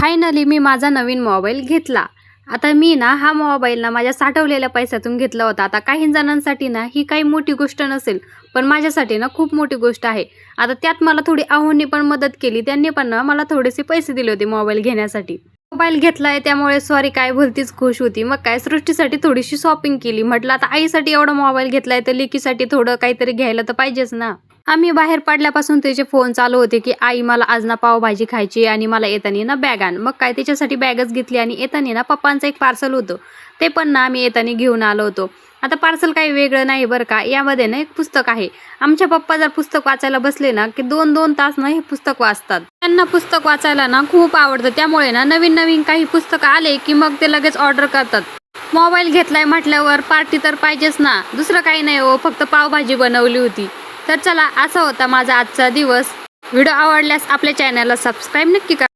Finally मी माझा नवीन mobile घेतला. आता मी ना हा मोबाईल ना माझ्या साठवलेल्या पैशातून घेतला होता. आता काही जणांसाठी ना ही काही मोठी गोष्ट नसेल, पण माझ्यासाठी ना खूप मोठी गोष्ट आहे. आता त्यात मला थोडी आहोंनी पण मदत केली. त्यांनी पण ना मला थोडेसे पैसे दिले होते मोबाईल घेण्यासाठी. मोबाईल घेतलाय त्यामुळे सॉरी काय भलतीच खुश होती. मग काय सृष्टीसाठी थोडीशी शॉपिंग केली. म्हटलं आता आईसाठी एवढा मोबाईल घेतलाय तर लेकीसाठी थोडं काहीतरी घ्यायला तर पाहिजेच ना. आम्ही बाहेर पडल्यापासून त्याचे फोन चालू होते की आई मला आज ना पावभाजी खायची आणि मला येताना ना बॅग आण. मग काय त्याच्यासाठी बॅगच घेतली आणि येताना ना पप्पांचं एक पार्सल होतं. ते पण ना आम्ही येताना घेऊन आलो होतो. आता पार्सल काही वेगळं नाही बरं का. यामध्ये ना एक पुस्तक आहे. आमचे पप्पा जर पुस्तक वाचायला बसले ना की 2-2 तास ना हे पुस्तक वाचतात. त्यांना पुस्तक वाचायला ना खूप आवडतं. त्यामुळे ना नवीन काही पुस्तकं आले की मग ते लगेच ऑर्डर करतात. मोबाईल घेतलाय म्हटल्यावर पार्टी तर पाहिजेच ना. दुसरं काही नाही हो, फक्त पावभाजी बनवली होती. तर चला, असा होता माझा आजचा दिवस. व्हिडिओ आवडल्यास आपल्या चॅनलला सबस्क्राईब नक्की करा.